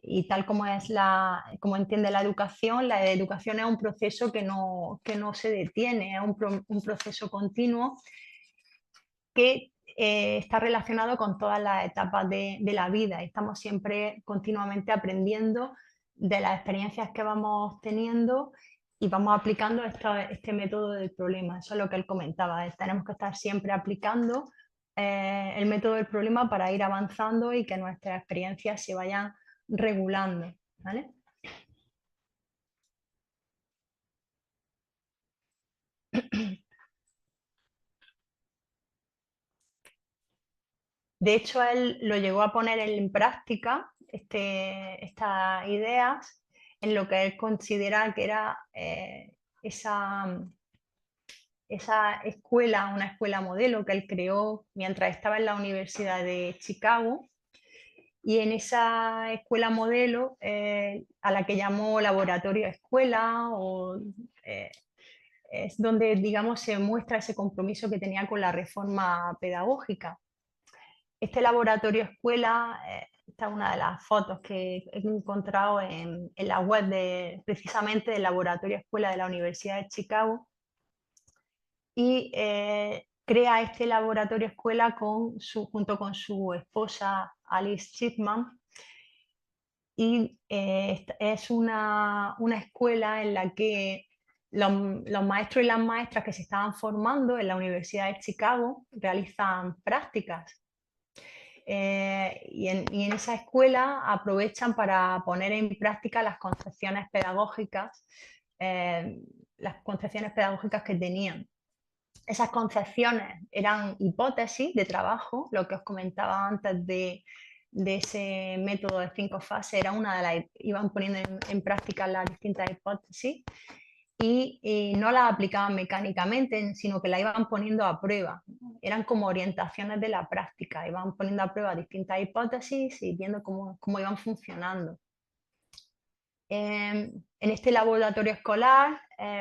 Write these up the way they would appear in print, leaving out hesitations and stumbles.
y tal como como entiende la educación es un proceso que no se detiene, es un proceso continuo que está relacionado con todas las etapas de la vida. Estamos siempre continuamente aprendiendo de las experiencias que vamos teniendo y vamos aplicando este método del problema. Eso es lo que él comentaba. Tenemos que estar siempre aplicando el método del problema para ir avanzando y que nuestras experiencias se vayan regulando. ¿Vale? De hecho, él lo llegó a poner en práctica, estas ideas, en lo que él considera que era esa, esa escuela, una escuela modelo que él creó mientras estaba en la Universidad de Chicago. Y en esa escuela modelo, a la que llamó laboratorio escuela, eh, es donde, digamos, se muestra ese compromiso que tenía con la reforma pedagógica. Este laboratorio escuela, esta es una de las fotos que he encontrado en la web precisamente del laboratorio escuela de la Universidad de Chicago, y crea este laboratorio escuela junto con su esposa Alice Chipman, y es una escuela en la que los maestros y las maestras que se estaban formando en la Universidad de Chicago realizan prácticas. Y en esa escuela aprovechan para poner en práctica las concepciones pedagógicas que tenían. Esas concepciones eran hipótesis de trabajo, lo que os comentaba antes de ese método de 5 fases, era una de las, iban poniendo en práctica las distintas hipótesis y no las aplicaban mecánicamente, sino que la iban poniendo a prueba. Eran como orientaciones de la práctica, iban poniendo a prueba distintas hipótesis y viendo cómo iban funcionando. En este laboratorio escolar,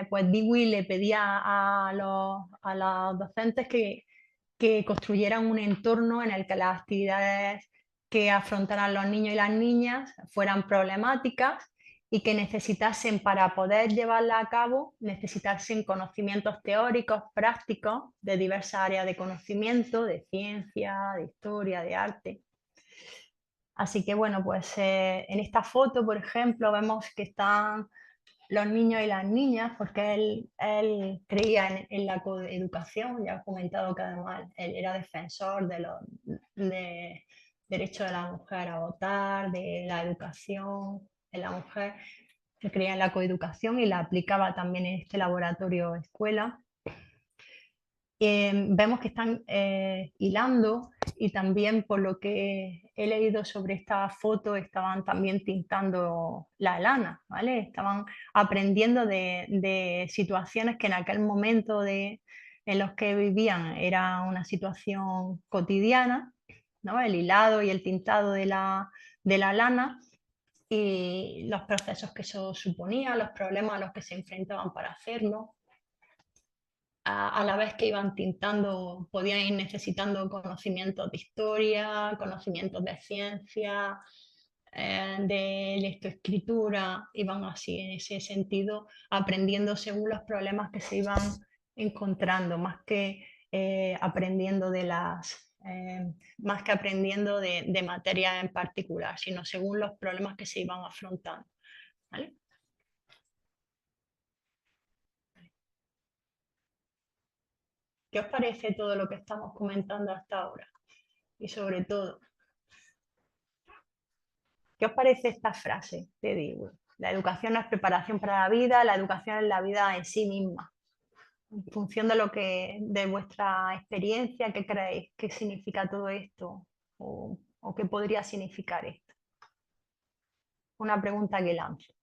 pues Dewey le pedía a los docentes que construyeran un entorno en el que las actividades que afrontaran los niños y las niñas fueran problemáticas y que necesitasen, para poder llevarla a cabo, necesitasen conocimientos teóricos, prácticos de diversas áreas de conocimiento, de ciencia, de historia, de arte. Así que bueno, pues en esta foto, por ejemplo, vemos que están los niños y las niñas, porque él creía en la coeducación. Ya he comentado que además él era defensor de derecho de la mujer a votar, de la educación de la mujer. Él creía en la coeducación y la aplicaba también en este laboratorio escuela. Vemos que están hilando, y también por lo que he leído sobre esta foto estaban también tintando la lana, ¿vale? Estaban aprendiendo de situaciones que en aquel momento en los que vivían era una situación cotidiana, ¿no? El hilado y el tintado de la lana y los procesos que eso suponía, los problemas a los que se enfrentaban para hacerlo. A la vez que iban tintando, podían ir necesitando conocimientos de historia, conocimientos de ciencia, de lectoescritura, iban así en ese sentido aprendiendo según los problemas que se iban encontrando, aprendiendo más que aprendiendo de materia en particular, sino según los problemas que se iban afrontando. ¿Vale? ¿Qué os parece todo lo que estamos comentando hasta ahora? Y sobre todo, ¿qué os parece esta frase de Dewey? La educación no es preparación para la vida, la educación es la vida en sí misma. En función de vuestra experiencia, ¿qué creéis que significa todo esto? O qué podría significar esto? Una pregunta que lanzo.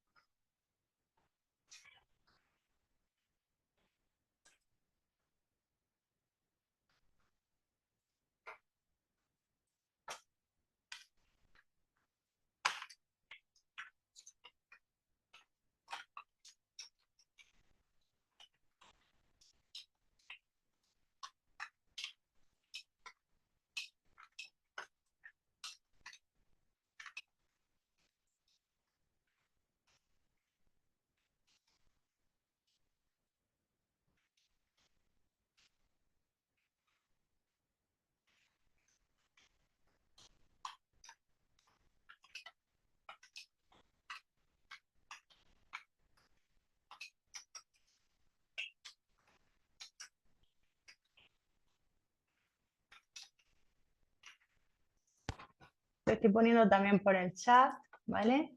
Lo estoy poniendo también por el chat, ¿vale?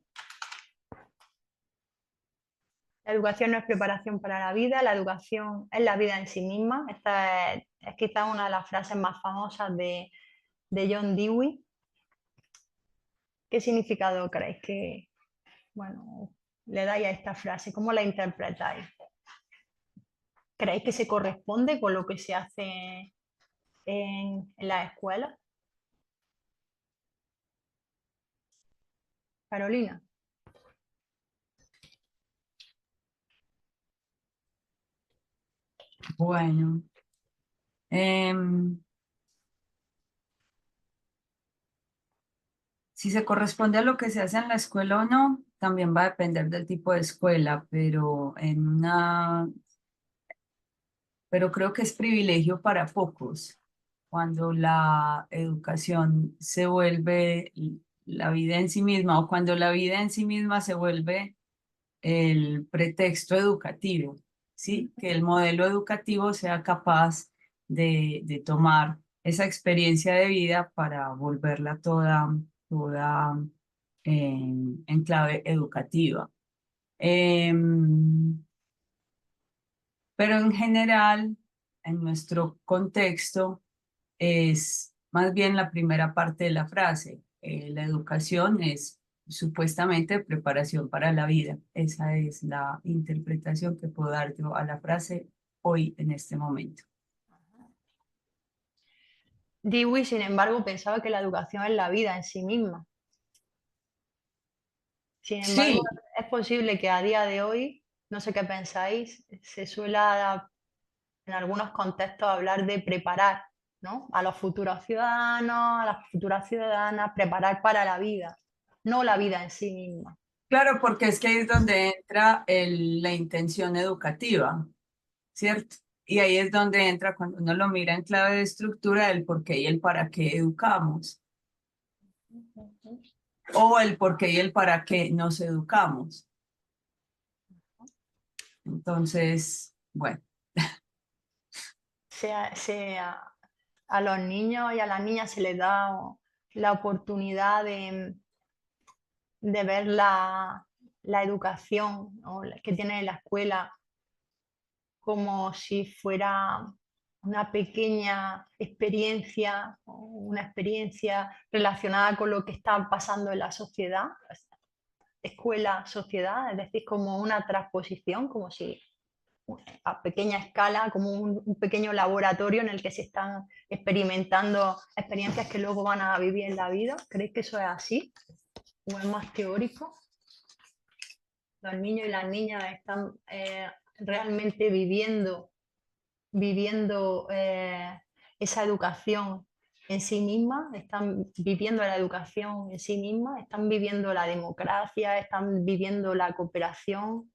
La educación no es preparación para la vida, la educación es la vida en sí misma. Esta es quizás una de las frases más famosas de John Dewey. ¿Qué significado creéis que, bueno, le dais a esta frase? ¿Cómo la interpretáis? ¿Creéis que se corresponde con lo que se hace en la escuela? Carolina. Bueno, si se corresponde a lo que se hace en la escuela o no, también va a depender del tipo de escuela, pero creo que es privilegio para pocos cuando la educación se vuelve la vida en sí misma o cuando la vida en sí misma se vuelve el pretexto educativo, ¿sí? Que el modelo educativo sea capaz de tomar esa experiencia de vida para volverla toda en clave educativa. Pero en general, en nuestro contexto, es más bien la primera parte de la frase. La educación es supuestamente preparación para la vida. Esa es la interpretación que puedo dar yo a la frase hoy en este momento. Dewey, sin embargo, pensaba que la educación es la vida en sí misma. Sin embargo, Sí, es posible que a día de hoy, no sé qué pensáis, se suele en algunos contextos hablar de preparar, ¿no? A los futuros ciudadanos, a las futuras ciudadanas, preparar para la vida, no la vida en sí misma. claro, porque es que ahí es donde entra la intención educativa, ¿cierto? Y ahí es donde entra cuando uno lo mira en clave de estructura el por qué y el para qué educamos, o el por qué y el para qué nos educamos. Entonces, bueno, A los niños y a las niñas se les da la oportunidad de ver la educación, ¿no?, que tiene la escuela como si fuera una pequeña experiencia, o una experiencia relacionada con lo que está pasando en la sociedad, escuela, sociedad, es decir, como una transposición, como si a pequeña escala, como un pequeño laboratorio en el que se están experimentando experiencias que luego van a vivir en la vida. ¿Creéis que eso es así? ¿O es más teórico? Los niños y las niñas están realmente viviendo esa educación en sí misma, están viviendo la educación en sí misma, están viviendo la democracia, están viviendo la cooperación,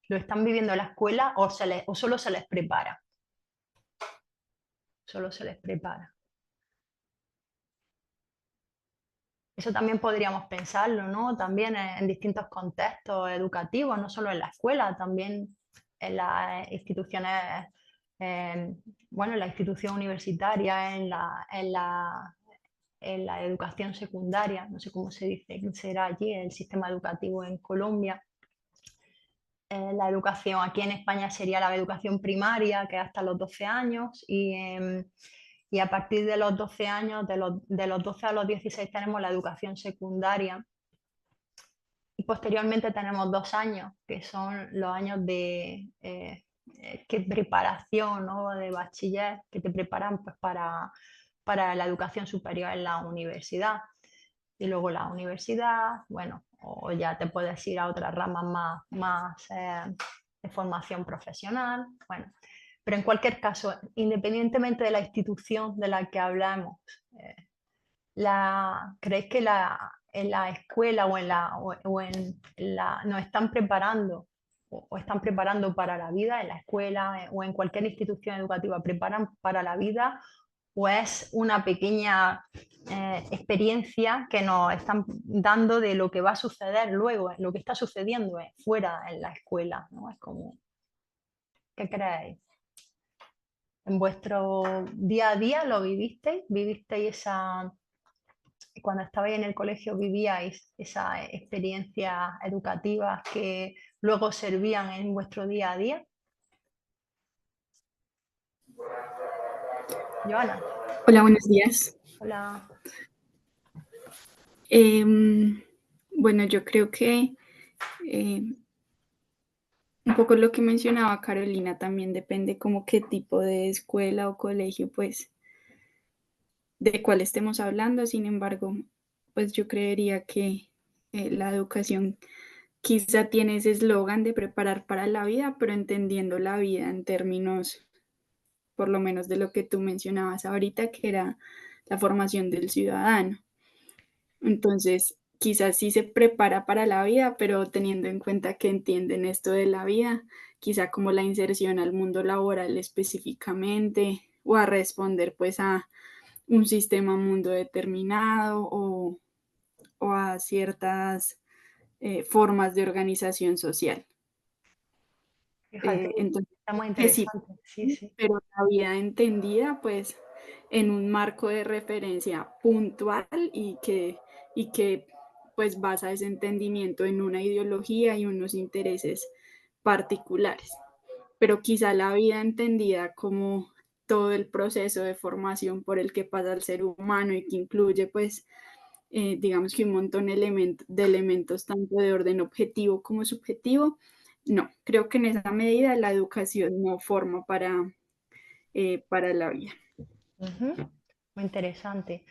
lo están viviendo en la escuela o solo se les prepara, solo se les prepara. Eso también podríamos pensarlo, ¿no? También en distintos contextos educativos, no solo en la escuela, también en las instituciones, bueno, en la institución universitaria, en la educación secundaria, no sé cómo se dice, será allí el sistema educativo en Colombia. La educación aquí en España sería la educación primaria, que es hasta los 12 años, y a partir de los 12 años, de los 12 a los 16 tenemos la educación secundaria, y posteriormente tenemos 2 años, que son los años de preparación, ¿no?, de bachiller, que te preparan pues, para la educación superior en la universidad. Y luego la universidad, bueno, o ya te puedes ir a otras ramas más de formación profesional, bueno. Pero en cualquier caso, independientemente de la institución de la que hablamos, eh, ¿creéis que en la escuela nos están preparando o están preparando para la vida en la escuela o en cualquier institución educativa, preparan para la vida o es una pequeña experiencia que nos están dando de lo que va a suceder luego, lo que está sucediendo fuera en la escuela, ¿no? Es como, ¿qué creéis? ¿En vuestro día a día lo vivisteis? ¿Vivisteis esa cuando estabais en el colegio vivíais esas experiencias educativas que luego servían en vuestro día a día? Joana, Hola, buenos días. hola. Bueno, yo creo que un poco lo que mencionaba Carolina también depende como qué tipo de escuela o colegio, pues, de cuál estemos hablando. Sin embargo, pues yo creería que la educación quizá tiene ese eslogan de preparar para la vida, pero entendiendo la vida en términos, por lo menos de lo que tú mencionabas ahorita, que era la formación del ciudadano. Entonces, quizás sí se prepara para la vida, pero teniendo en cuenta que entienden esto de la vida, quizá como la inserción al mundo laboral específicamente, o a responder pues a un sistema mundo determinado o a ciertas formas de organización social. Fíjate, Entonces, está muy que sí, interesante. Sí, sí. pero la vida entendida pues en un marco de referencia puntual y que pues basa ese entendimiento en una ideología y unos intereses particulares. Pero quizá la vida entendida como todo el proceso de formación por el que pasa el ser humano y que incluye pues digamos que un montón de elementos tanto de orden objetivo como subjetivo, no, creo que en esa medida la educación no forma para la vida. Ujú, muy interesante.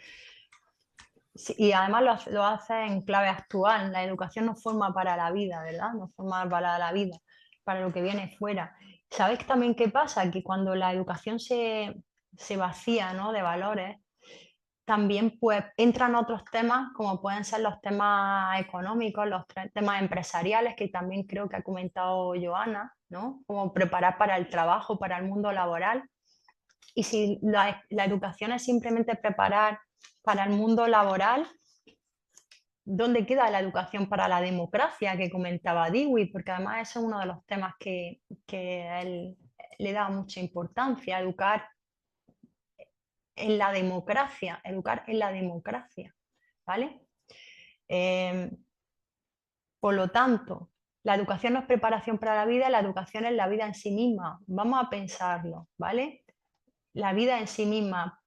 Sí, y además lo hace en clave actual. La educación no forma para la vida, ¿verdad? No forma para la vida, para lo que viene fuera. ¿Sabéis también qué pasa? Que cuando la educación se vacía, ¿no?, de valores, también pues entran otros temas como pueden ser los temas económicos, los temas empresariales, que también creo que ha comentado Joana, ¿no? Como preparar para el trabajo, para el mundo laboral. Y si la educación es simplemente preparar para el mundo laboral, ¿dónde queda la educación para la democracia que comentaba Dewey? Porque además ese es uno de los temas que él le da mucha importancia, educar en la democracia, educar en la democracia, ¿vale? Eh, por lo tanto, la educación no es preparación para la vida, la educación es la vida en sí misma. Vamos a pensarlo, ¿vale? La vida en sí misma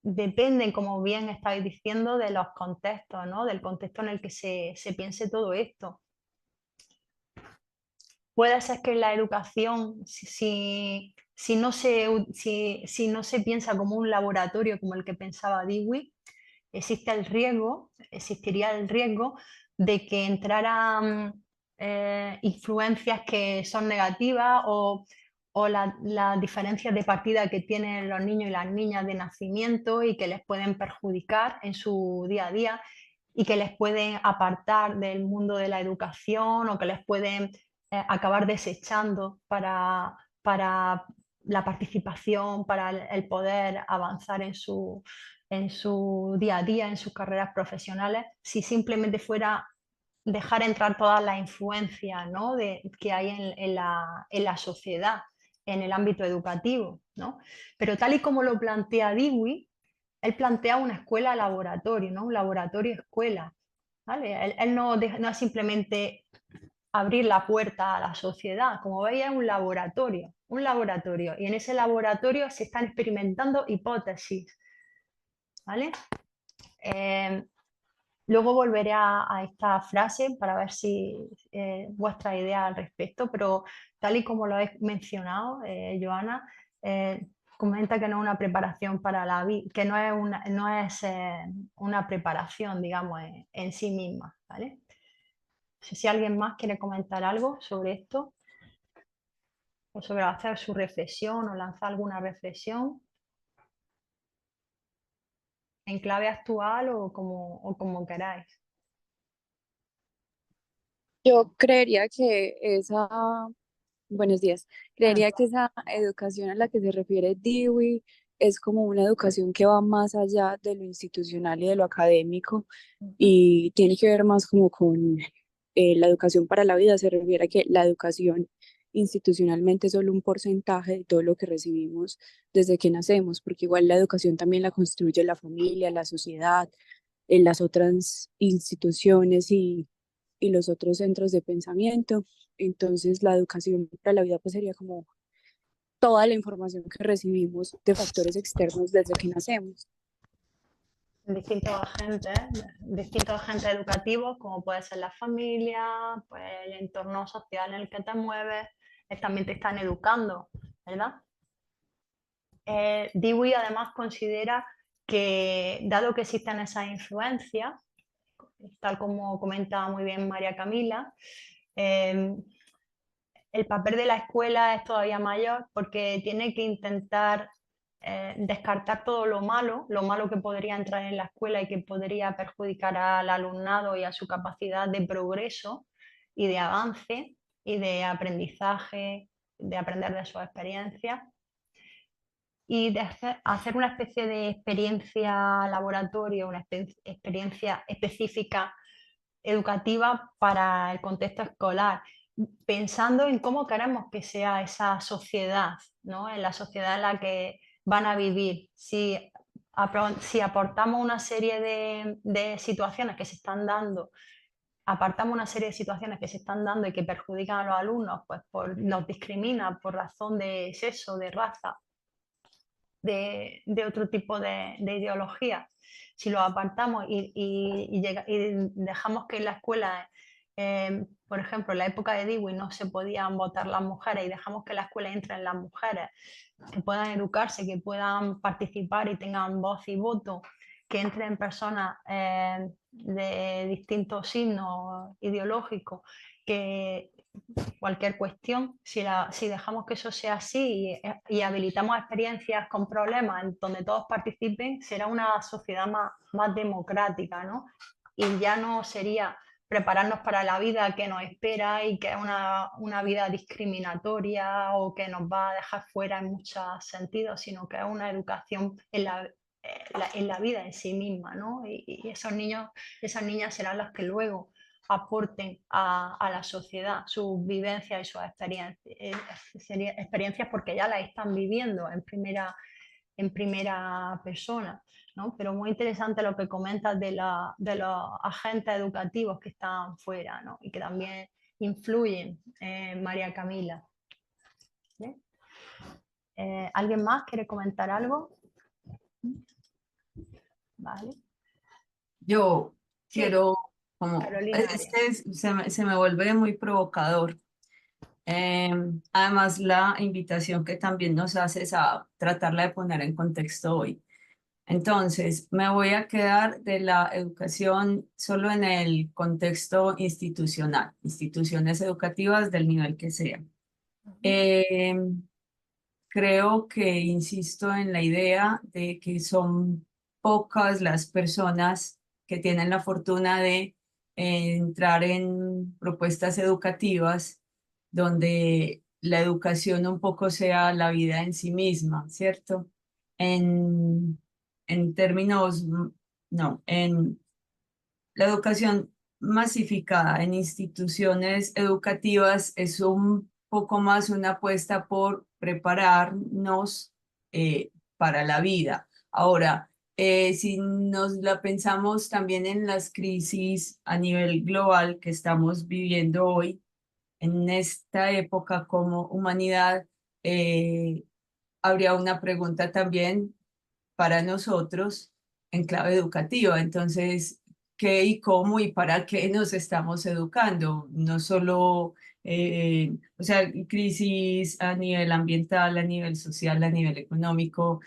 depende, como bien estáis diciendo, de los contextos, ¿no? Del contexto en el que se piense todo esto. Puede ser que la educación, si no se piensa como un laboratorio como el que pensaba Dewey, existiría el riesgo de que entraran influencias que son negativas o las diferencias de partida que tienen los niños y las niñas de nacimiento y que les pueden perjudicar en su día a día y que les pueden apartar del mundo de la educación o que les pueden acabar desechando para la participación, para el poder avanzar en su día a día, en sus carreras profesionales, si simplemente fuera dejar entrar todas las influencias, ¿no?, que hay en la sociedad, en el ámbito educativo, ¿no? Pero tal y como lo plantea Dewey, él plantea una escuela laboratorio, ¿no?, un laboratorio escuela, ¿vale? Él no es simplemente abrir la puerta a la sociedad, como veis es un laboratorio, y en ese laboratorio se están experimentando hipótesis, ¿vale? Luego volveré a esta frase para ver si vuestra idea al respecto, pero tal y como lo he mencionado, Joana, comenta que no es una preparación para la vida, que no es una preparación, digamos, en sí misma, ¿vale? No sé si alguien más quiere comentar algo sobre esto, o sobre hacer su reflexión o lanzar alguna reflexión en clave actual o como queráis. Yo creería que buenos días, Buenos creería que esa educación a la que se refiere Dewey es como una educación que va más allá de lo institucional y de lo académico días. y tiene que ver más como con la educación para la vida. Se refiere a que la educación institucionalmente es solo un porcentaje de todo lo que recibimos desde que nacemos, porque igual la educación también la construye la familia, la sociedad, en las otras instituciones y los otros centros de pensamiento. Entonces, la educación para la vida pues sería como toda la información que recibimos de factores externos desde que nacemos. Distintos agentes educativos, como puede ser la familia, pues el entorno social en el que te mueves, también te están educando, ¿verdad? Dewey además considera que, dado que existen esas influencias, tal como comentaba muy bien María Camila, el papel de la escuela es todavía mayor porque tiene que intentar descartar todo lo malo que podría entrar en la escuela y que podría perjudicar al alumnado y a su capacidad de progreso y de avance y de aprendizaje, de aprender de sus experiencias y de hacer una especie de experiencia laboratorio, una experiencia específica educativa para el contexto escolar, pensando en cómo queremos que sea esa sociedad, ¿no? En la sociedad en la que van a vivir. Si aportamos una serie de situaciones que se están dando, apartamos una serie de situaciones que se están dando y que perjudican a los alumnos, pues nos discrimina por razón de sexo, de raza, de otro tipo de ideología. Si lo apartamos y dejamos que en la escuela, por ejemplo, en la época de Dewey no se podían votar las mujeres y dejamos que la escuela entre en las mujeres, que puedan educarse, que puedan participar y tengan voz y voto, que entren personas de distintos signos ideológicos, que cualquier cuestión, si dejamos que eso sea así y habilitamos experiencias con problemas en donde todos participen, será una sociedad más democrática, ¿no? Y ya no sería prepararnos para la vida que nos espera y que es una vida discriminatoria o que nos va a dejar fuera en muchos sentidos, sino que es una educación en la vida en sí misma, ¿no? Y esos niños, esas niñas serán las que luego aporten a la sociedad sus vivencias y sus experiencias porque ya las están viviendo en primera persona, ¿no? Pero muy interesante lo que comentas de los agentes educativos que están fuera, ¿no? Y que también influyen, María Camila. ¿Sí? ¿Alguien más quiere comentar algo? Vale. Yo Sí, quiero, como, Carolina es Arias. que se me vuelve muy provocador. Además, la invitación que también nos haces a tratarla de poner en contexto hoy. Entonces, me voy a quedar de la educación solo en el contexto institucional, instituciones educativas del nivel que sea. Eh, Creo que insisto en la idea de que son pocas las personas que tienen la fortuna de entrar en propuestas educativas donde la educación un poco sea la vida en sí misma, ¿cierto? En, en términos, no, en la educación masificada en instituciones educativas es un poco más una apuesta por prepararnos para la vida. Ahora, si nos la pensamos también en las crisis a nivel global que estamos viviendo hoy, en esta época como humanidad, eh, habría una pregunta también para nosotros en clave educativa. Entonces, ¿qué y cómo y para qué nos estamos educando? No solo, o sea, crisis a nivel ambiental, a nivel social, a nivel económico.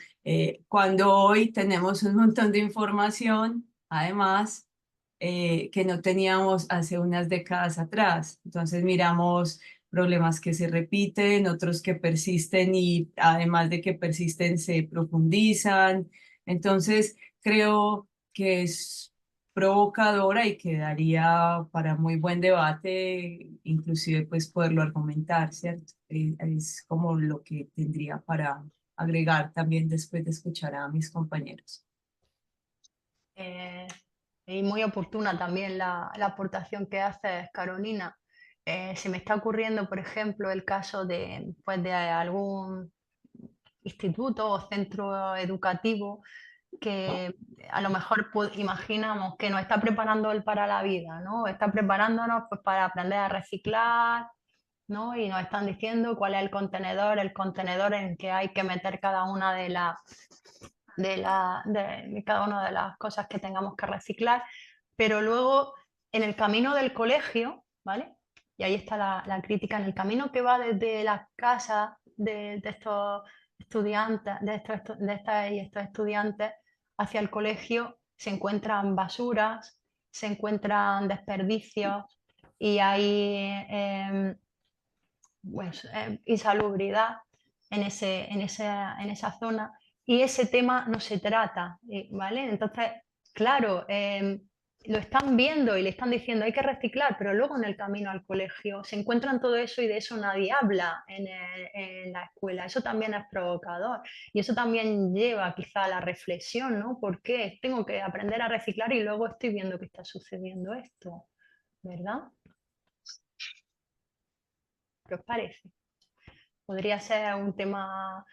Cuando hoy tenemos un montón de información, además, que no teníamos hace unas décadas atrás. Entonces miramos problemas que se repiten, otros que persisten y además de que persisten se profundizan. Entonces creo que es provocadora y que daría para muy buen debate, inclusive pues poderlo argumentar, ¿cierto? Es como lo que tendría para agregar también después de escuchar a mis compañeros. Eh, y muy oportuna también la aportación que haces, Carolina. Se me está ocurriendo, por ejemplo, el caso pues, de algún instituto o centro educativo que a lo mejor imaginamos que nos está preparando él para la vida, ¿no? Está preparándonos pues, para aprender a reciclar, ¿no? Y nos están diciendo cuál es el contenedor en que hay que meter cada una de cada una de las cosas que tengamos que reciclar, pero luego en el camino del colegio, ¿vale? Y ahí está la crítica, en el camino que va desde la casa de estos estudiantes, de estas y estos estudiantes hacia el colegio, se encuentran basuras, se encuentran desperdicios y hay pues, insalubridad en esa zona y ese tema no se trata, ¿vale? Entonces, claro, lo están viendo y le están diciendo hay que reciclar, pero luego en el camino al colegio se encuentran todo eso y de eso nadie habla en la escuela. Eso también es provocador y eso también lleva quizá a la reflexión, ¿no? ¿Por qué tengo que aprender a reciclar y luego estoy viendo que está sucediendo esto? ¿Verdad? ¿Qué os parece? Podría ser un tema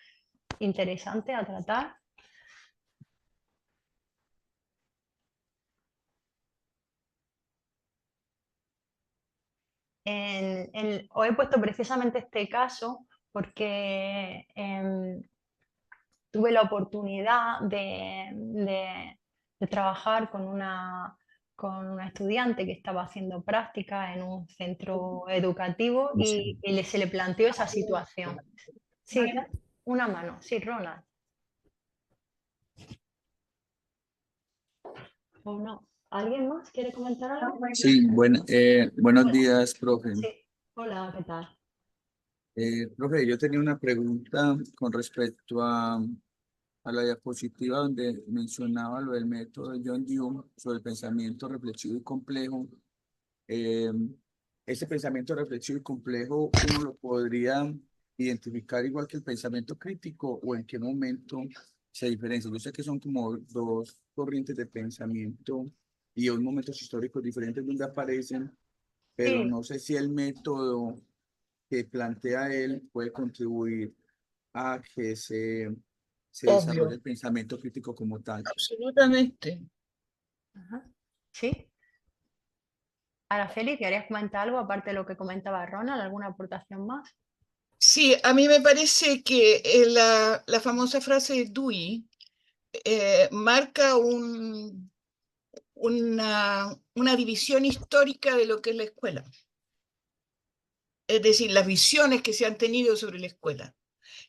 interesante a tratar. Os he puesto precisamente este caso porque tuve la oportunidad de trabajar con una estudiante que estaba haciendo práctica en un centro educativo y se le planteó esa situación. Sí, una mano, sí, Ronald. ¿O no? ¿Alguien más quiere comentar algo? Sí, buenos días, profe. Sí, hola, ¿qué tal? Profe, yo tenía una pregunta con respecto a la diapositiva donde mencionaba lo del método de John Dewey sobre el pensamiento reflexivo y complejo. Ese pensamiento reflexivo y complejo, ¿uno lo podría identificar igual que el pensamiento crítico o en qué momento se diferencia? Yo sé que son como dos corrientes de pensamiento y dos momentos históricos diferentes donde aparecen, pero Sí, no sé si el método que plantea él puede contribuir a que se desarrolle Obvio, el pensamiento crítico como tal. absolutamente. ajá, sí. Araceli, ¿querías comentar algo aparte de lo que comentaba Ronald? ¿Alguna aportación más? Sí, a mí me parece que la famosa frase de Dewey marca una división histórica de lo que es la escuela. Es decir, las visiones que se han tenido sobre la escuela.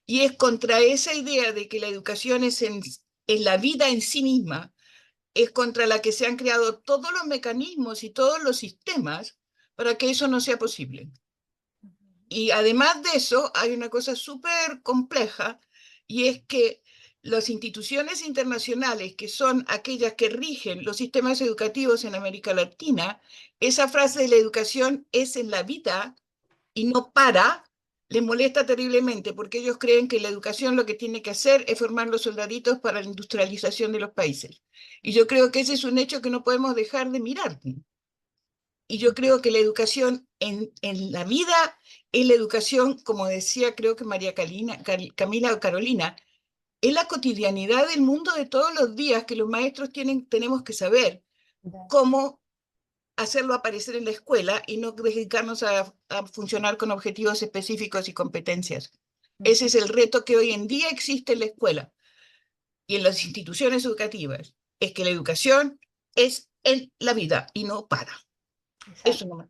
Y es contra esa idea de que la educación es la vida en sí misma, es contra la que se han creado todos los mecanismos y todos los sistemas para que eso no sea posible. Y además de eso, hay una cosa súper compleja, y es que las instituciones internacionales, que son aquellas que rigen los sistemas educativos en América Latina, esa frase de la educación es en la vida y no para, les molesta terriblemente, porque ellos creen que la educación lo que tiene que hacer es formar los soldaditos para la industrialización de los países. Y yo creo que ese es un hecho que no podemos dejar de mirar. Y yo creo que la educación en la vida es la educación, como decía creo que María Camila o Carolina, es la cotidianidad del mundo de todos los días que los maestros tenemos que saber cómo hacerlo aparecer en la escuela y no dedicarnos a funcionar con objetivos específicos y competencias. Ese es el reto que hoy en día existe en la escuela y en las instituciones educativas, es que la educación es en la vida y no para. Eso no.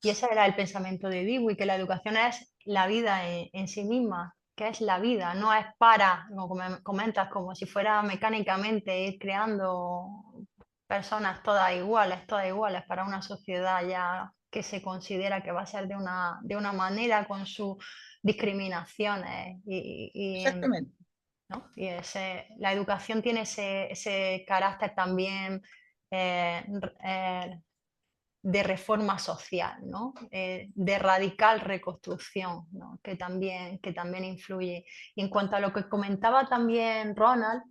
Y ese era el pensamiento de Dewey, que la educación es la vida en sí misma, que es la vida, no es para, como comentas, como si fuera mecánicamente ir creando personas todas iguales para una sociedad ya que se considera que va a ser de una manera con sus discriminaciones Exactamente. ¿no? Y la educación tiene ese carácter también eh, de reforma social, ¿no? De radical reconstrucción, ¿no? que también influye. Y en cuanto a lo que comentaba también Ronald,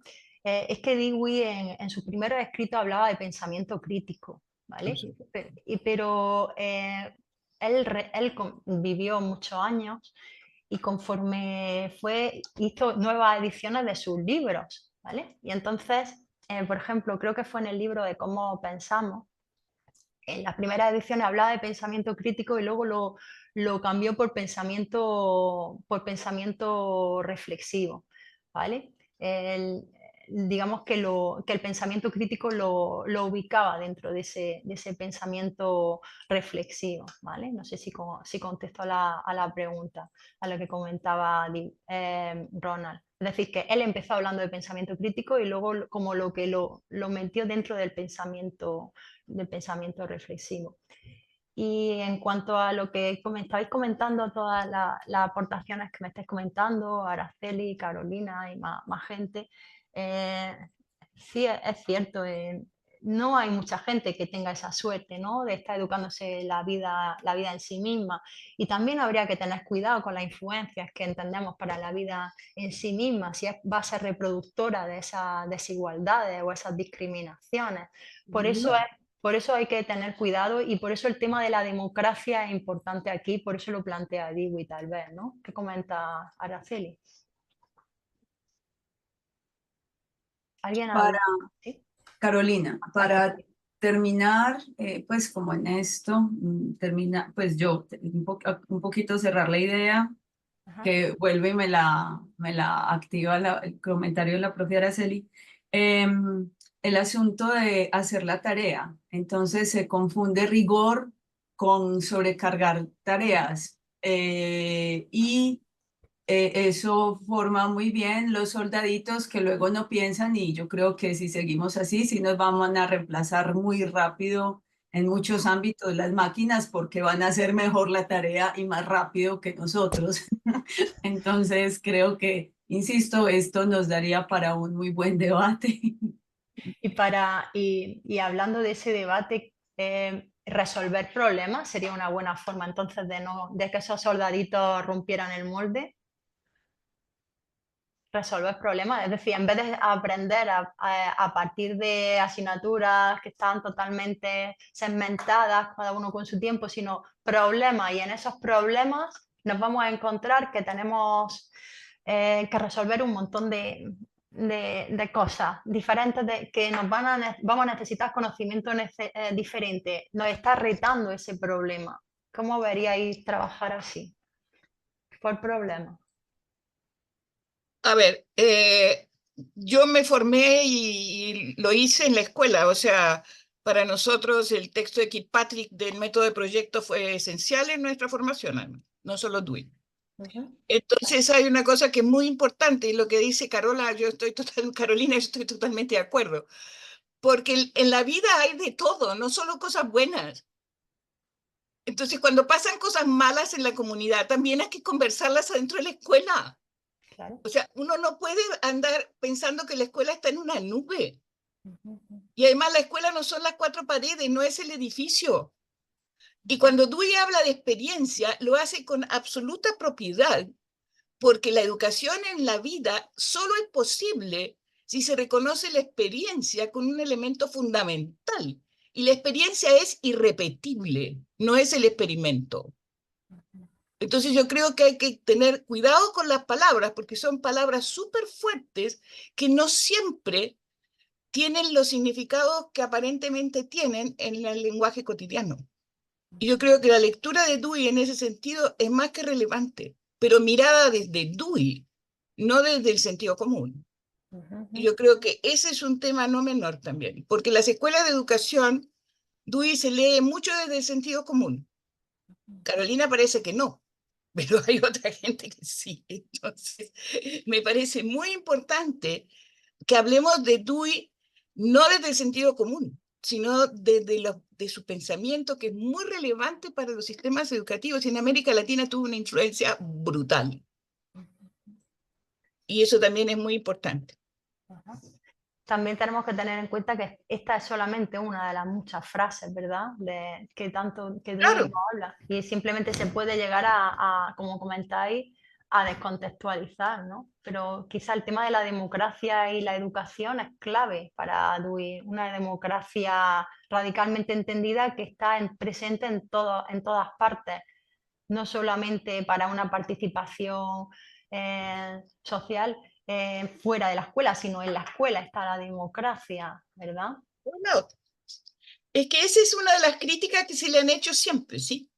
es que Dewey en sus primeros escritos hablaba de pensamiento crítico, ¿vale? Pero él vivió muchos años y conforme hizo nuevas ediciones de sus libros, ¿vale? Y entonces, por ejemplo, creo que fue en el libro de Cómo pensamos, en las primeras ediciones hablaba de pensamiento crítico y luego lo cambió por pensamiento reflexivo, ¿vale? Digamos que el pensamiento crítico lo ubicaba dentro de ese pensamiento reflexivo, ¿vale? No sé si contesto a la pregunta, a lo que comentaba Ronald. Es decir, que él empezó hablando de pensamiento crítico y luego como lo que lo metió dentro del pensamiento reflexivo. Y en cuanto a lo que estáis comentando, todas las aportaciones que me estáis comentando, Araceli, Carolina y más gente, sí, es cierto, no hay mucha gente que tenga esa suerte, ¿no?, de estar educándose la vida en sí misma. Y también habría que tener cuidado con las influencias que entendemos para la vida en sí misma, si va a ser reproductora de esas desigualdades o esas discriminaciones. Por eso hay que tener cuidado y por eso el tema de la democracia es importante aquí, por eso lo plantea Dewey tal vez, ¿no? ¿Qué comenta Araceli? ¿Alguien Para ¿Sí? Carolina, para terminar, pues como en esto, pues yo un poquito cerrar la idea, Ajá. que vuelve y me la activa el comentario de la propia Araceli, el asunto de hacer la tarea. Entonces se confunde rigor con sobrecargar tareas y eso forma muy bien los soldaditos que luego no piensan y yo creo que si seguimos así, sí nos vamos a reemplazar muy rápido en muchos ámbitos las máquinas porque van a hacer mejor la tarea y más rápido que nosotros. Entonces creo que, insisto, esto nos daría para un muy buen debate. Y hablando de ese debate, resolver problemas sería una buena forma entonces de que esos soldaditos rompieran el molde. Resolver problemas, es decir, en vez de aprender a partir de asignaturas que están totalmente segmentadas, cada uno con su tiempo, sino problemas, y en esos problemas nos vamos a encontrar que tenemos que resolver un montón de cosas diferentes que vamos a necesitar conocimiento diferente. Nos está retando ese problema. ¿Cómo veríais trabajar así? Por problema. A ver, yo me formé y lo hice en la escuela, o sea, para nosotros el texto de Kirkpatrick del método de proyecto fue esencial en nuestra formación, además, no solo Dewey. Entonces hay una cosa que es muy importante y lo que dice Carolina, yo estoy totalmente de acuerdo, porque en la vida hay de todo, no solo cosas buenas. Entonces cuando pasan cosas malas en la comunidad, también hay que conversarlas adentro de la escuela. Claro. O sea, uno no puede andar pensando que la escuela está en una nube. Y además la escuela no son las cuatro paredes, no es el edificio. Y cuando Dewey habla de experiencia, lo hace con absoluta propiedad, porque la educación en la vida solo es posible si se reconoce la experiencia con un elemento fundamental. Y la experiencia es irrepetible, no es el experimento. Entonces yo creo que hay que tener cuidado con las palabras, porque son palabras súper fuertes que no siempre tienen los significados que aparentemente tienen en el lenguaje cotidiano. Y yo creo que la lectura de Dewey en ese sentido es más que relevante, pero mirada desde Dewey, no desde el sentido común. Y yo creo que ese es un tema no menor también, porque las escuelas de educación, Dewey se lee mucho desde el sentido común. Carolina parece que no, pero hay otra gente que sí. Entonces, me parece muy importante que hablemos de Dewey no desde el sentido común, sino desde de su pensamiento, que es muy relevante para los sistemas educativos. Y en América Latina tuvo una influencia brutal. Y eso también es muy importante. También tenemos que tener en cuenta que esta es solamente una de las muchas frases, ¿verdad? Que Dewey nos habla. Y simplemente se puede llegar como comentáis, a descontextualizar, ¿no? Pero quizá el tema de la democracia y la educación es clave para Dewey. Una democracia radicalmente entendida que está presente en todas partes, no solamente para una participación social, fuera de la escuela, sino en la escuela está la democracia, ¿verdad? Bueno, es que esa es una de las críticas que se le han hecho siempre, ¿sí?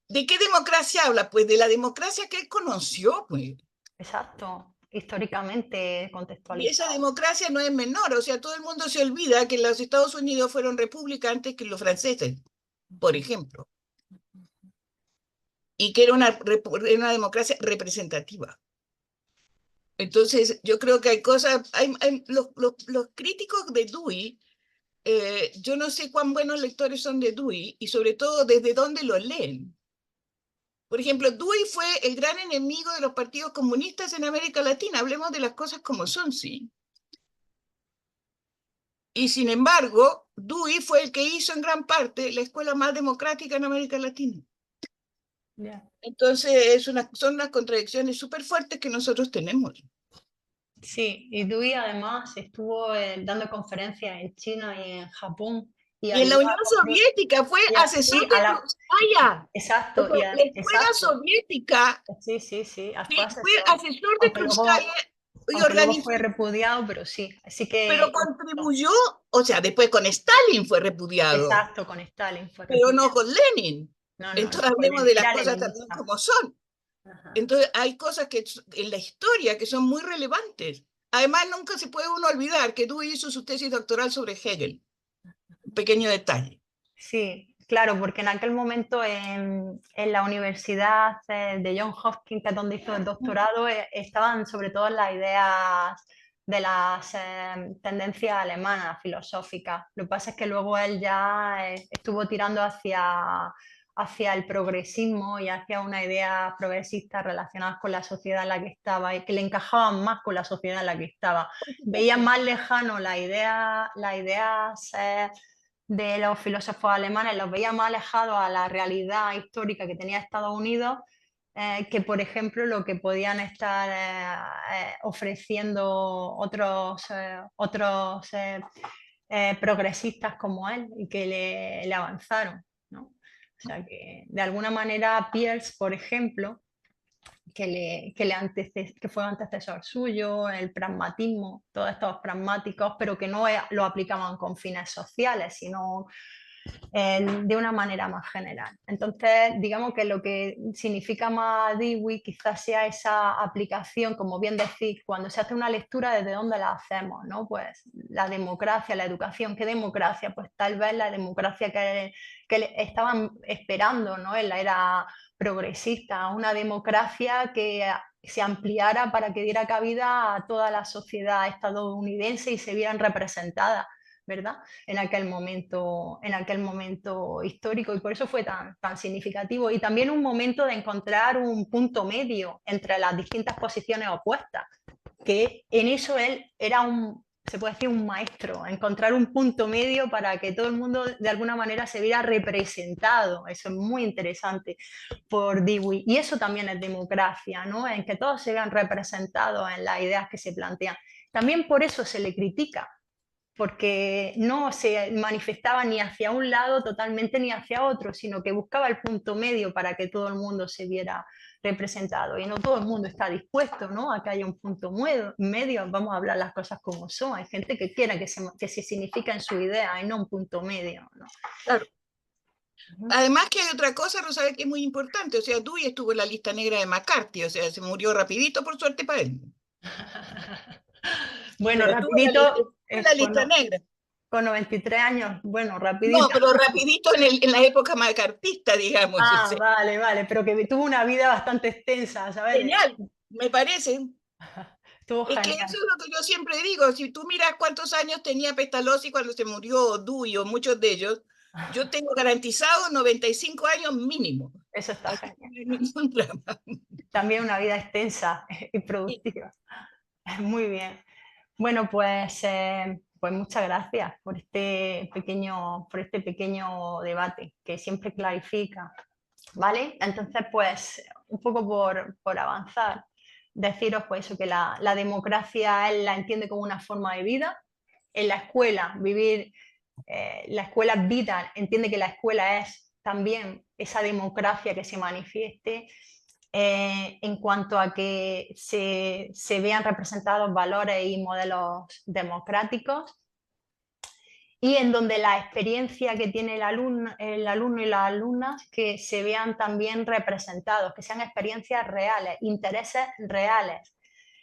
¿De qué democracia habla? Pues de la democracia que él conoció, pues. Exacto, históricamente Y contextualizado. esa democracia no es menor, o sea, todo el mundo se olvida que los Estados Unidos fueron república antes que los franceses, por ejemplo, y que era una democracia representativa. Entonces, yo creo que hay cosas, los críticos de Dewey, yo no sé cuán buenos lectores son de Dewey y sobre todo desde dónde lo leen. Por ejemplo, Dewey fue el gran enemigo de los partidos comunistas en América Latina. Hablemos de las cosas como son, ¿sí? Y sin embargo, Dewey fue el que hizo en gran parte la escuela más democrática en América Latina. Yeah. Entonces, son unas contradicciones súper fuertes que nosotros tenemos. Sí, y Dewey además estuvo dando conferencias en China y en Japón. Y en la Unión Soviética fue asesor de Krusskaya. Exacto, La escuela soviética sí, sí, sí, fue asesor de Krusskaya y aunque luego organizó. fue repudiado, pero sí, así que... Pero contribuyó, o sea, después con Stalin fue repudiado. Exacto, con Stalin fue pero repudiado. no con Lenin. No, Entonces no, hablemos de las era cosas también leninista. como son. Ajá. Entonces hay cosas que en la historia que son muy relevantes. Además, nunca se puede uno olvidar que Dewey hizo su tesis doctoral sobre Hegel. Un pequeño detalle. Sí, claro, porque en aquel momento en la Universidad de Johns Hopkins, que es donde hizo el doctorado, estaban sobre todo las ideas de las tendencias alemanas filosóficas. Lo que pasa es que luego él ya estuvo tirando hacia el progresismo y hacia una idea progresista relacionada con la sociedad en la que estaba y que le encajaban más con la sociedad en la que estaba. Veía más lejano las ideas de los filósofos alemanes, los veía más alejados a la realidad histórica que tenía Estados Unidos que, por ejemplo, lo que podían estar ofreciendo otros progresistas como él y que le avanzaron, ¿no? O sea que, de alguna manera, Peirce, por ejemplo, que fue antecesor suyo, el pragmatismo, todos estos pragmáticos, pero que no lo aplicaban con fines sociales, sino de una manera más general. Entonces, digamos que lo que significa más Dewey quizás sea esa aplicación, como bien decís, cuando se hace una lectura, ¿desde dónde la hacemos? ¿No? Pues la democracia, la educación. ¿Qué democracia? Pues tal vez la democracia que estaban esperando, ¿no? En la era progresista, una democracia que se ampliara para que diera cabida a toda la sociedad estadounidense y se vieran representadas, ¿verdad? En aquel momento histórico, y por eso fue tan significativo. Y también un momento de encontrar un punto medio entre las distintas posiciones opuestas, que en eso él era se puede decir, un maestro, encontrar un punto medio para que todo el mundo de alguna manera se viera representado. Eso es muy interesante por Dewey. Y eso también es democracia, ¿no? En que todos se vean representados en las ideas que se plantean. También por eso se le critica, porque no se manifestaba ni hacia un lado totalmente ni hacia otro, sino que buscaba el punto medio para que todo el mundo se viera representado. Y no todo el mundo está dispuesto, ¿no?, a que haya un punto medio. Vamos a hablar las cosas como son. Hay gente que quiere que se signifique en su idea y no un punto medio, ¿no? Claro. Además que hay otra cosa, Rosario, que es muy importante. O sea, Dewey estuvo en la lista negra de McCarthy, o sea, se murió rapidito por suerte para él. Bueno, pero rapidito, en la lista negra. Con 93 años, bueno, rapidito. No, pero rapidito en la época macartista, digamos. Ah, vale, pero que tuvo una vida bastante extensa, ¿sabes? Genial, me parece. Estuvo Es genial. que eso es lo que yo siempre digo. Si tú miras cuántos años tenía Pestalozzi cuando se murió Dewey o muchos de ellos, yo tengo garantizado 95 años mínimo. Eso está Aquí genial. no hay ningún drama. También una vida extensa y productiva. Muy bien. Bueno, pues muchas gracias por este pequeño debate que siempre clarifica, ¿vale? Entonces, pues un poco por avanzar, deciros pues eso, que la democracia él la entiende como una forma de vida. En la escuela, la escuela es vida, entiende que la escuela es también esa democracia que se manifieste. en cuanto a que se vean representados valores y modelos democráticos, y en donde la experiencia que tiene el alumno y las alumnas que se vean también representados, que sean experiencias reales, intereses reales.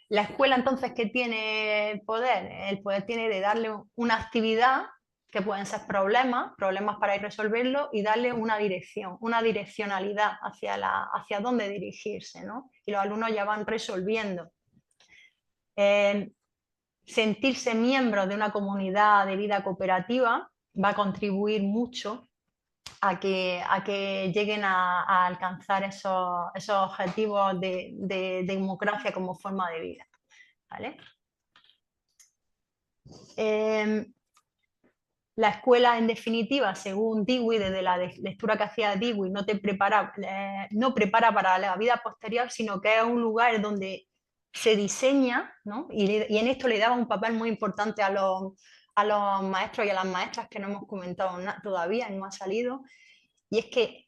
La escuela entonces, ¿qué tiene el poder? El poder tiene de darle una actividad, que pueden ser problemas para ir resolverlo, y darle una dirección, una direccionalidad hacia dónde dirigirse, ¿no? Y los alumnos ya van resolviendo. Sentirse miembro de una comunidad de vida cooperativa va a contribuir mucho a que lleguen a alcanzar esos objetivos de democracia como forma de vida. ¿Vale? La escuela, en definitiva, según Dewey, desde la lectura que hacía Dewey, no prepara para la vida posterior, sino que es un lugar donde se diseña, ¿no? Y en esto le daba un papel muy importante a los maestros y a las maestras, que no hemos comentado todavía, no ha salido, y es que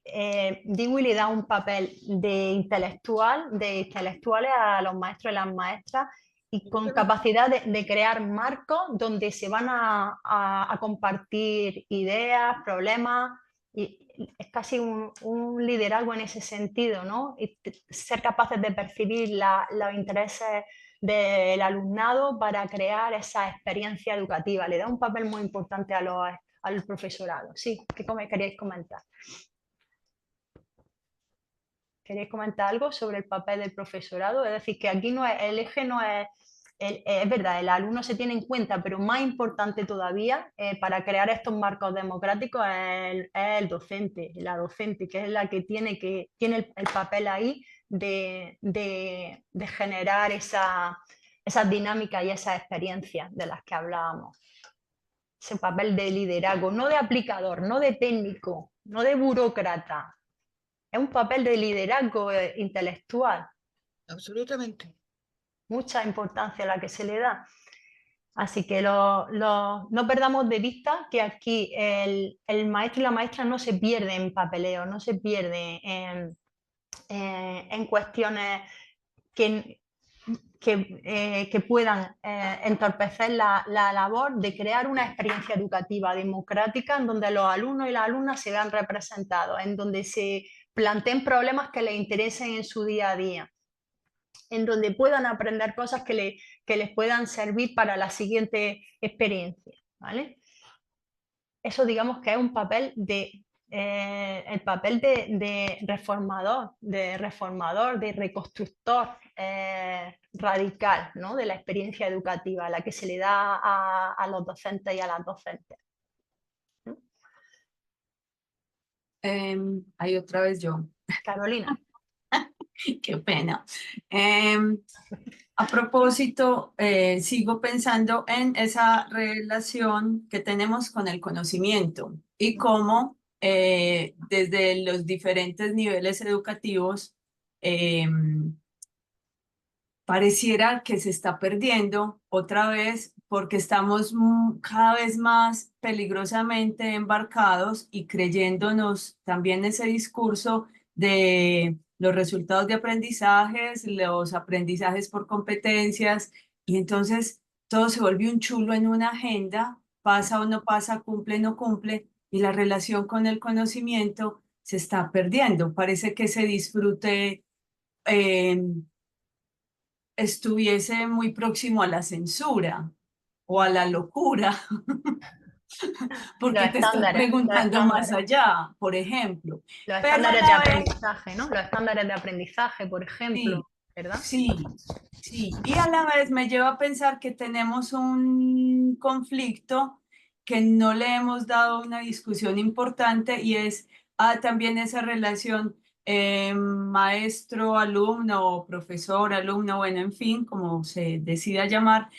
Dewey le da un papel de intelectuales a los maestros y las maestras, y con capacidad de crear marcos donde se van a compartir ideas, problemas, y es casi un liderazgo en ese sentido, ¿no? Y ser capaces de percibir los intereses del alumnado para crear esa experiencia educativa. Le da un papel muy importante al profesorado. Sí, ¿qué queréis comentar? ¿Queréis comentar algo sobre el papel del profesorado? Es decir, que aquí el eje no es, es verdad, el alumno se tiene en cuenta, pero más importante todavía para crear estos marcos democráticos es el docente, la docente, que es la que tiene el papel ahí de generar esas dinámicas y esas experiencias de las que hablábamos. Ese papel de liderazgo, no de aplicador, no de técnico, no de burócrata. Es un papel de liderazgo intelectual. Absolutamente. Mucha importancia a la que se le da. Así que no perdamos de vista que aquí el maestro y la maestra no se pierden en papeleo, no se pierden en cuestiones que puedan entorpecer la labor de crear una experiencia educativa democrática en donde los alumnos y las alumnas se vean representados, en donde se planteen problemas que les interesen en su día a día, en donde puedan aprender cosas que les puedan servir para la siguiente experiencia, ¿vale? Eso, digamos, que es un papel el papel de reformador, de reconstructor radical, ¿no? De la experiencia educativa, la que se le da a los docentes y a las docentes. Ahí otra vez yo. Carolina. Qué pena. A propósito, sigo pensando en esa relación que tenemos con el conocimiento y cómo desde los diferentes niveles educativos pareciera que se está perdiendo otra vez porque estamos cada vez más peligrosamente embarcados y creyéndonos también ese discurso de los resultados de aprendizajes, los aprendizajes por competencias, y entonces todo se vuelve un chulo en una agenda, pasa o no pasa, cumple o no cumple, y la relación con el conocimiento se está perdiendo. Parece que ese disfrute estuviese muy próximo a la censura o a la locura, porque te estás preguntando más allá, por ejemplo. Los estándares de aprendizaje, ¿no? Los estándares de aprendizaje, por ejemplo, sí, ¿verdad? Sí, sí. Y a la vez me lleva a pensar que tenemos un conflicto que no le hemos dado una discusión importante, y es también esa relación maestro-alumno o profesor-alumno, bueno, en fin, como se decida llamar,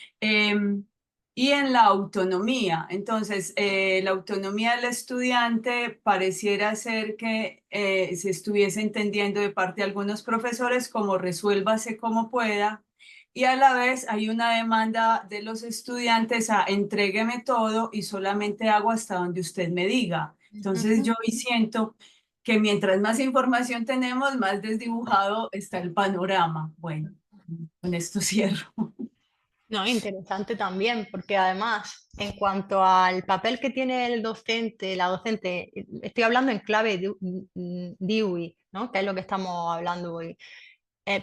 y en la autonomía. Entonces, la autonomía del estudiante pareciera ser que se estuviese entendiendo de parte de algunos profesores como resuélvase como pueda, y a la vez hay una demanda de los estudiantes a entrégueme todo y solamente hago hasta donde usted me diga. Entonces yo hoy siento que mientras más información tenemos, más desdibujado está el panorama. Bueno, con esto cierro. No, interesante también, porque además, en cuanto al papel que tiene el docente, la docente, estoy hablando en clave Dewey, ¿no? Que es lo que estamos hablando hoy.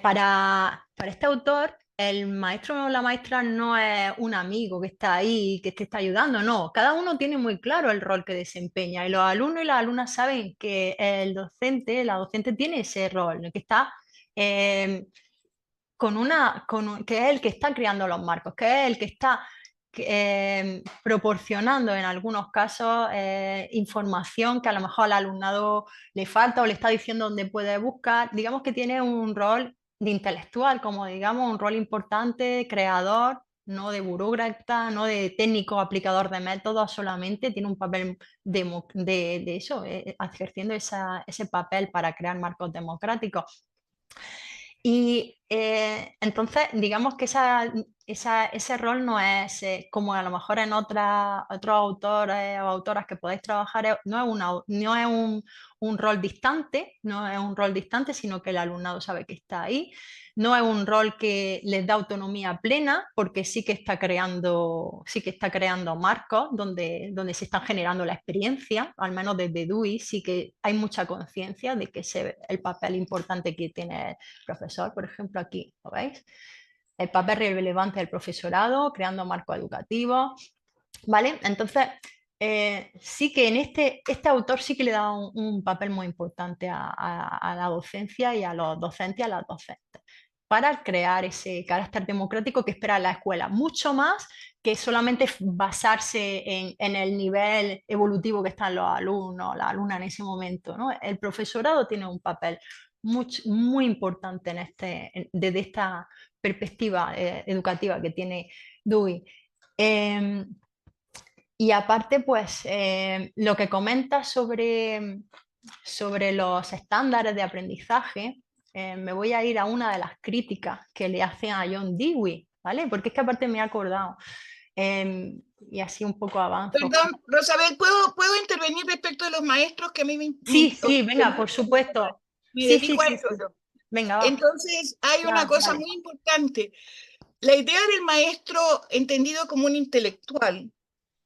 Para este autor, el maestro o la maestra no es un amigo que está ahí, que te está ayudando, no. Cada uno tiene muy claro el rol que desempeña y los alumnos y las alumnas saben que el docente, la docente tiene ese rol, que está que es el que está creando los marcos, que es el que está proporcionando en algunos casos información que a lo mejor al alumnado le falta o le está diciendo dónde puede buscar. Digamos que tiene un rol de intelectual, como digamos, un rol importante, creador, no de burócrata, no de técnico aplicador de métodos solamente, tiene un papel de eso, ejerciendo ese papel para crear marcos democráticos. Y entonces, digamos que ese rol no es como a lo mejor en otros autores o autoras que podéis trabajar, no es un rol distante, no es un rol distante, sino que el alumnado sabe que está ahí. No es un rol que les da autonomía plena, porque sí que está creando marcos donde se están generando la experiencia, al menos desde DUI sí que hay mucha conciencia de que el papel importante que tiene el profesor, por ejemplo, aquí, ¿lo veis? El papel relevante del profesorado, creando marcos educativos, ¿vale? Entonces, sí que en este autor sí que le da un papel muy importante a la docencia y a los docentes y a las docentes para crear ese carácter democrático que espera la escuela, mucho más que solamente basarse en el nivel evolutivo que están los alumnos, la alumna en ese momento, ¿no? El profesorado tiene un papel muy importante desde esta perspectiva educativa que tiene Dewey. Y aparte, pues, lo que comenta sobre los estándares de aprendizaje, me voy a ir a una de las críticas que le hacen a John Dewey, ¿vale? Porque es que aparte me he acordado, y así un poco avanzo. Perdón, Rosabel, ¿puedo intervenir respecto de los maestros que a mí Sí, venga, por supuesto. me Sí, dedico a sí. eso? Venga, va. Entonces, hay una Ya, cosa dale. muy importante. La idea del maestro entendido como un intelectual,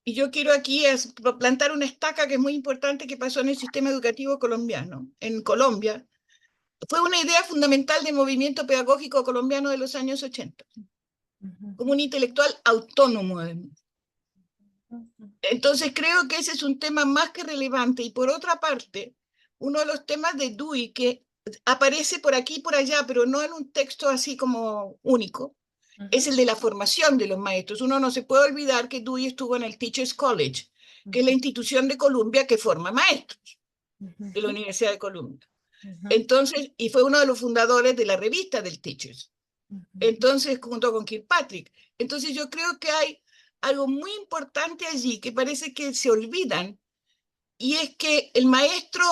y yo quiero aquí plantar una estaca que es muy importante que pasó en el sistema educativo colombiano, en Colombia, fue una idea fundamental del movimiento pedagógico colombiano de los años 80, como un intelectual autónomo además. Entonces creo que ese es un tema más que relevante. Y por otra parte, uno de los temas de Dewey que aparece por aquí y por allá, pero no en un texto así como único, es el de la formación de los maestros. Uno no se puede olvidar que Dewey estuvo en el Teachers College, que es la institución de Columbia que forma maestros de la Universidad de Columbia. Entonces, y fue uno de los fundadores de la revista del Teachers. Entonces, junto con Kirkpatrick. Entonces, yo creo que hay algo muy importante allí que parece que se olvidan, y es que el maestro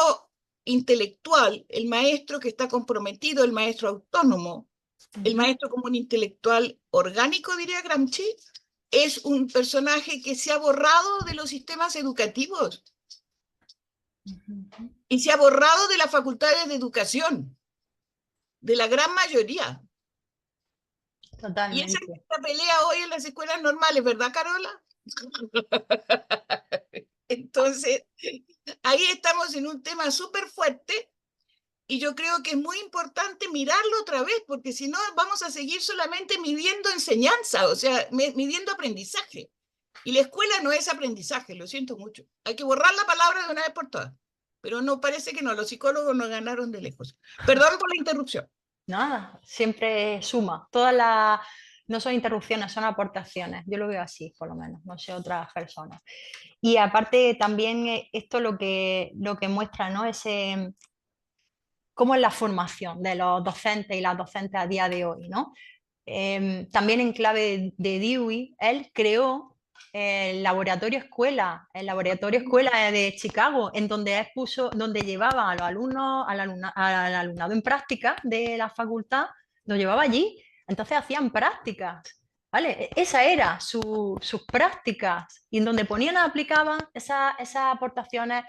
intelectual, el maestro que está comprometido, el maestro autónomo, el maestro como un intelectual orgánico, diría Gramsci, es un personaje que se ha borrado de los sistemas educativos y se ha borrado de las facultades de educación, de la gran mayoría. Totalmente. Y esa es la pelea hoy en las escuelas normales, ¿verdad, Carola? Entonces, ahí estamos en un tema súper fuerte y yo creo que es muy importante mirarlo otra vez, porque si no vamos a seguir solamente midiendo enseñanza, o sea, midiendo aprendizaje. Y la escuela no es aprendizaje, lo siento mucho. Hay que borrar la palabra de una vez por todas. Pero no, parece que no, los psicólogos nos ganaron de lejos. Perdón por la interrupción. Nada, siempre suma. No son interrupciones, son aportaciones. Yo lo veo así, por lo menos, no sé otras personas. Y aparte también esto lo que muestra, ¿no? Cómo es la formación de los docentes y las docentes a día de hoy, ¿no? También en clave de Dewey, él creó el laboratorio escuela de Chicago, en donde donde llevaba a los alumnos, al alumnado en práctica de la facultad, lo llevaba allí. Entonces hacían prácticas, ¿vale? Esa era sus prácticas, y en donde aplicaban esas aportaciones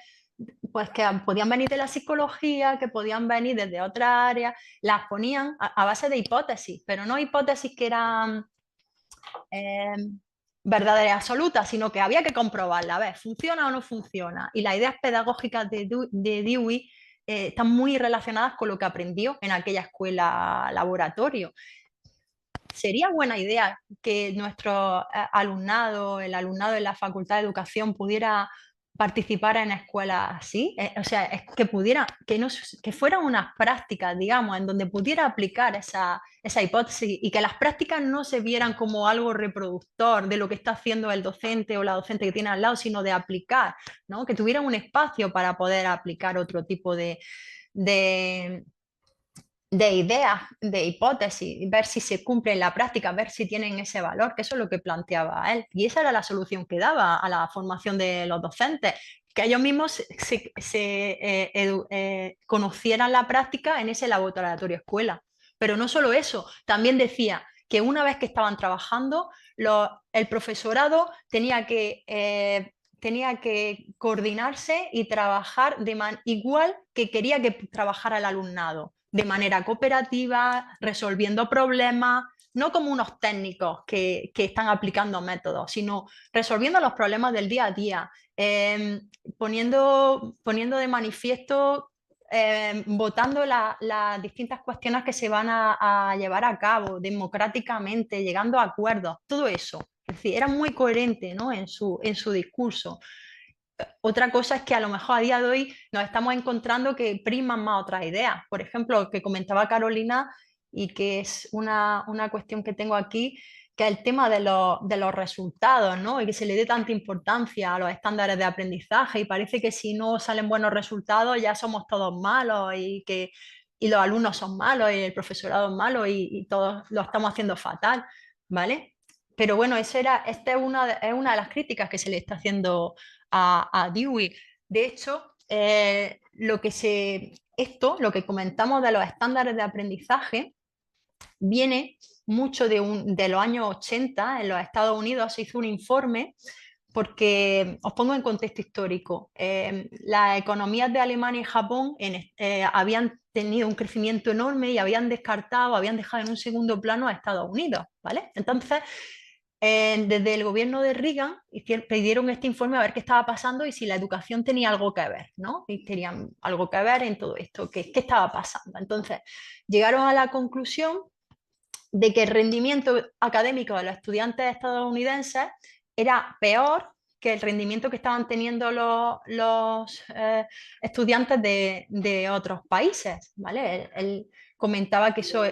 pues que podían venir de la psicología, que podían venir desde otra área, las ponían a base de hipótesis, pero no hipótesis que eran verdades absolutas, sino que había que comprobarla, a ver, ¿funciona o no funciona? Y las ideas pedagógicas de Dewey están muy relacionadas con lo que aprendió en aquella escuela laboratorio. Sería buena idea que nuestro alumnado, el alumnado de la Facultad de Educación pudiera participar en escuelas así, o sea, que pudiera, que fueran unas prácticas, digamos, en donde pudiera aplicar esa hipótesis y que las prácticas no se vieran como algo reproductor de lo que está haciendo el docente o la docente que tiene al lado, sino de aplicar, ¿no? Que tuvieran un espacio para poder aplicar otro tipo de ideas, de hipótesis, ver si se cumple en la práctica, ver si tienen ese valor, que eso es lo que planteaba él. Y esa era la solución que daba a la formación de los docentes, que ellos mismos conocieran la práctica en ese laboratorio escuela. Pero no solo eso, también decía que una vez que estaban trabajando, el profesorado tenía que coordinarse y trabajar igual que quería que trabajara el alumnado, de manera cooperativa, resolviendo problemas, no como unos técnicos que están aplicando métodos, sino resolviendo los problemas del día a día, poniendo de manifiesto, votando las distintas cuestiones que se van a llevar a cabo democráticamente, llegando a acuerdos, todo eso. Es decir, era muy coherente, ¿no? en su discurso. Otra cosa es que a lo mejor a día de hoy nos estamos encontrando que priman más otras ideas. Por ejemplo, que comentaba Carolina y que es una cuestión que tengo aquí, que es el tema de los resultados, ¿no? Y que se le dé tanta importancia a los estándares de aprendizaje y parece que si no salen buenos resultados ya somos todos malos y los alumnos son malos y el profesorado es malo y todos lo estamos haciendo fatal, ¿vale? Pero bueno, esta es una de las críticas que se le está haciendo a Dewey. De hecho, lo que comentamos de los estándares de aprendizaje viene mucho de los años 80. En los Estados Unidos se hizo un informe porque, os pongo en contexto histórico, las economías de Alemania y Japón habían tenido un crecimiento enorme y habían dejado en un segundo plano a Estados Unidos, ¿vale? Entonces, desde el gobierno de Reagan pidieron este informe a ver qué estaba pasando y si la educación tenía algo que ver, ¿no? Y tenían algo que ver en todo esto, qué estaba pasando. Entonces, llegaron a la conclusión de que el rendimiento académico de los estudiantes estadounidenses era peor que el rendimiento que estaban teniendo los estudiantes de otros países, ¿vale? Él comentaba que eso...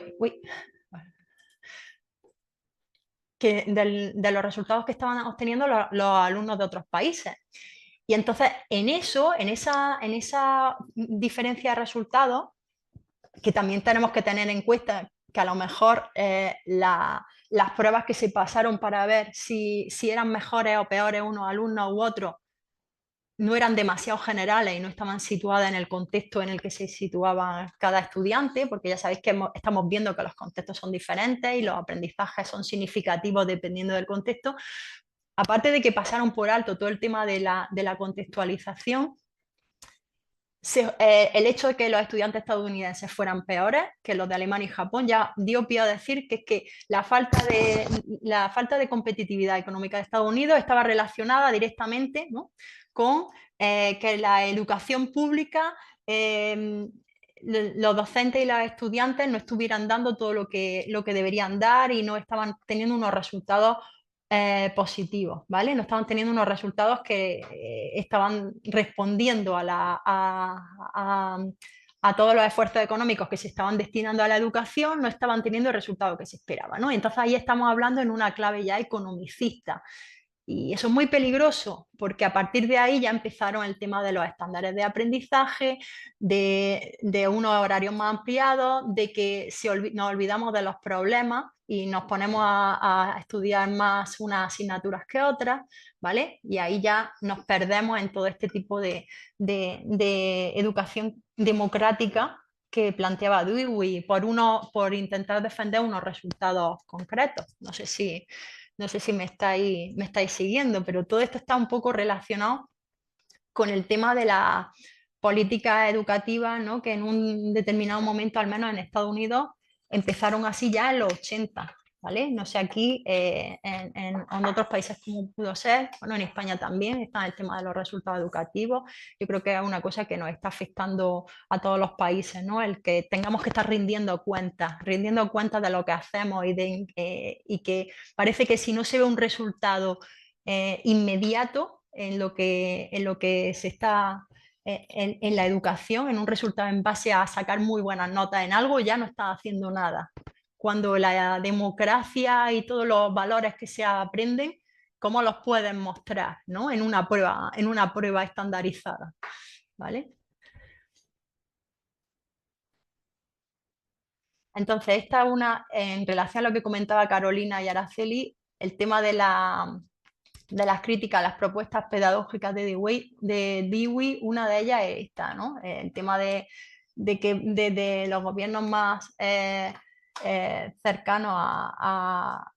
de los resultados que estaban obteniendo los alumnos de otros países. Y entonces, en esa diferencia de resultados, que también tenemos que tener en cuenta que a lo mejor las pruebas que se pasaron para ver si eran mejores o peores unos alumnos u otros no eran demasiado generales y no estaban situadas en el contexto en el que se situaba cada estudiante, porque ya sabéis que estamos viendo que los contextos son diferentes y los aprendizajes son significativos dependiendo del contexto. Aparte de que pasaron por alto todo el tema de la contextualización, el hecho de que los estudiantes estadounidenses fueran peores que los de Alemania y Japón ya dio pie a decir que es que la falta de competitividad económica de Estados Unidos estaba relacionada directamente, ¿no?, con que la educación pública, los docentes y los estudiantes no estuvieran dando todo lo que deberían dar y no estaban teniendo unos resultados positivos, ¿vale? No estaban teniendo unos resultados que estaban respondiendo a todos los esfuerzos económicos que se estaban destinando a la educación, no estaban teniendo el resultado que se esperaba, ¿no? Entonces ahí estamos hablando en una clave ya economicista. Y eso es muy peligroso porque a partir de ahí ya empezaron el tema de los estándares de aprendizaje, de unos horarios más ampliados, de que nos olvidamos de los problemas y nos ponemos a estudiar más unas asignaturas que otras, ¿vale? Y ahí ya nos perdemos en todo este tipo de educación democrática que planteaba Dewey por intentar defender unos resultados concretos. No sé si me estáis siguiendo, pero todo esto está un poco relacionado con el tema de la política educativa, ¿no? Que en un determinado momento, al menos en Estados Unidos, empezaron así ya en los 80, ¿vale? No sé aquí, en otros países como pudo ser, bueno, en España también está el tema de los resultados educativos. Yo creo que es una cosa que nos está afectando a todos los países, ¿no? El que tengamos que estar rindiendo cuentas de lo que hacemos y que parece que si no se ve un resultado inmediato en lo que se está en la educación, en un resultado en base a sacar muy buenas notas en algo, ya no está haciendo nada. Cuando la democracia y todos los valores que se aprenden, ¿cómo los pueden mostrar, ¿no? En una prueba estandarizada, ¿vale? Entonces, esta es una, en relación a lo que comentaba Carolina y Araceli, el tema de las críticas a las propuestas pedagógicas de Dewey, una de ellas es esta, ¿no? El tema de que desde los gobiernos más cercanos a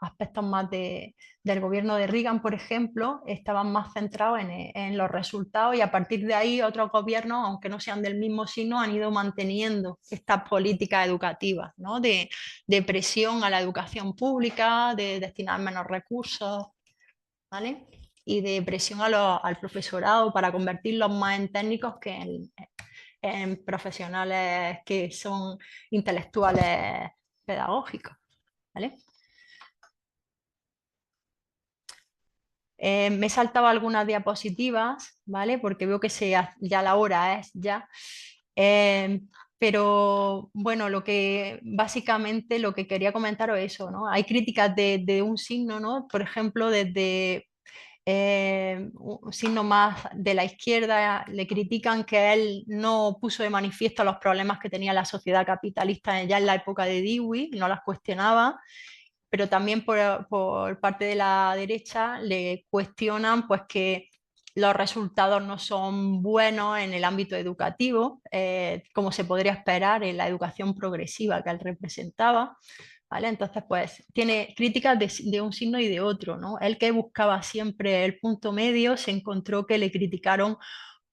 aspectos más del gobierno de Reagan, por ejemplo, estaban más centrados en los resultados, y a partir de ahí otros gobiernos, aunque no sean del mismo signo, han ido manteniendo estas políticas educativas, ¿no? de presión a la educación pública, de destinar menos recursos, ¿vale? Y de presión al profesorado para convertirlos más en técnicos que en profesionales que son intelectuales pedagógicos, ¿vale? Me he saltado algunas diapositivas, ¿vale? Porque veo que ya la hora es ya. Pero bueno, básicamente lo que quería comentaros es eso, ¿no? Hay críticas de un signo, ¿no? Por ejemplo, desde un signo más de la izquierda, le critican que él no puso de manifiesto los problemas que tenía la sociedad capitalista ya en la época de Dewey, no las cuestionaba. Pero también por parte de la derecha le cuestionan pues que los resultados no son buenos en el ámbito educativo, como se podría esperar en la educación progresiva que él representaba, ¿vale? Entonces, pues tiene críticas de un signo y de otro, ¿no? Él, que buscaba siempre el punto medio, se encontró que le criticaron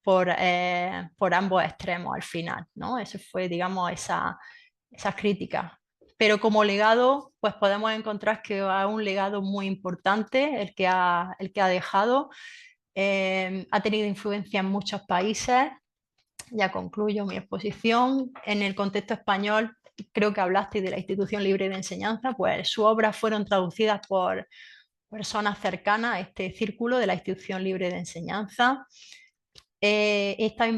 por ambos extremos al final, ¿no? Eso fue, digamos, esas críticas. Pero como legado, pues podemos encontrar que es un legado muy importante el que ha dejado. Ha tenido influencia en muchos países. Ya concluyo mi exposición. En el contexto español, creo que hablaste de la Institución Libre de Enseñanza, pues sus obras fueron traducidas por personas cercanas a este círculo de la Institución Libre de Enseñanza. He estado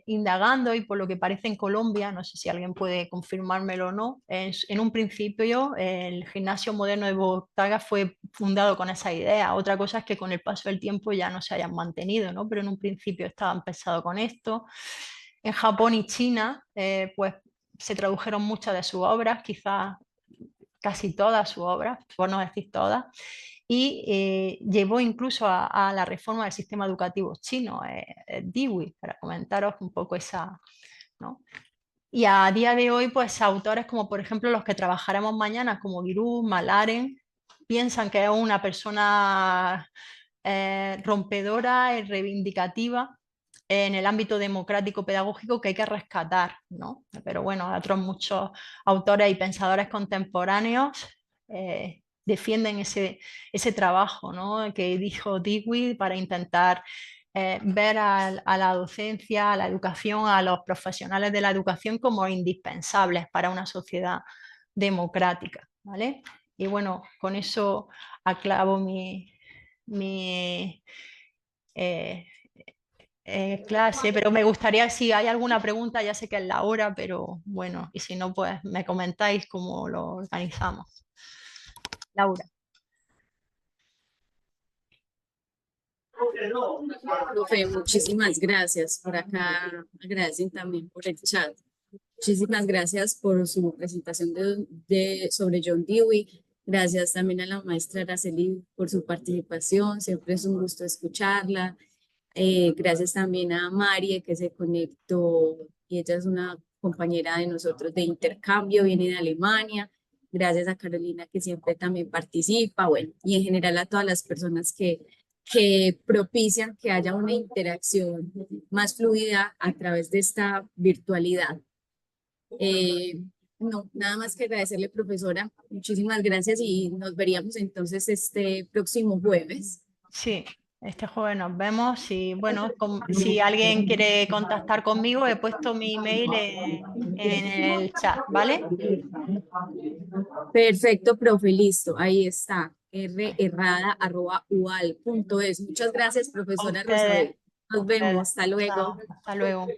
indagando, y por lo que parece en Colombia, no sé si alguien puede confirmármelo o no, en un principio el Gimnasio Moderno de Bogotá fue fundado con esa idea. Otra cosa es que con el paso del tiempo ya no se hayan mantenido, ¿no? Pero en un principio estaban pensados con esto. En Japón y China, pues se tradujeron muchas de sus obras, quizás casi todas sus obras, por no decir todas, y llevó incluso a la reforma del sistema educativo chino, Dewey, para comentaros un poco esa, ¿no? Y a día de hoy, pues autores como por ejemplo los que trabajaremos mañana, como Giroux, Malaren, piensan que es una persona rompedora y reivindicativa en el ámbito democrático pedagógico que hay que rescatar, ¿no? Pero bueno, otros muchos autores y pensadores contemporáneos defienden ese trabajo, ¿no? Que dijo Dewey para intentar ver a la docencia, a la educación, a los profesionales de la educación como indispensables para una sociedad democrática, ¿vale? Y bueno, con eso aclavo mi eh, clase, pero me gustaría, si hay alguna pregunta, ya sé que es la hora, pero bueno, y si no, pues me comentáis cómo lo organizamos. Laura. Profe, muchísimas gracias. Por acá agradecen también por el chat. Muchísimas gracias por su presentación sobre John Dewey. Gracias también a la maestra Araceli por su participación. Siempre es un gusto escucharla. Gracias también a Marie, que se conectó, y ella es una compañera de nosotros de intercambio, viene de Alemania. Gracias a Carolina, que siempre también participa. Bueno, y en general a todas las personas que que propician que haya una interacción más fluida a través de esta virtualidad. No, nada más que agradecerle, profesora. Muchísimas gracias y nos veríamos entonces este próximo jueves. Sí, este jueves nos vemos y bueno, si alguien quiere contactar conmigo, he puesto mi email en el chat, ¿vale? Perfecto, profe, listo, ahí está, rerrada@ual.es. Muchas gracias, profesora Ustedes, Rosabel. Nos vemos, hasta luego. Chao, hasta luego.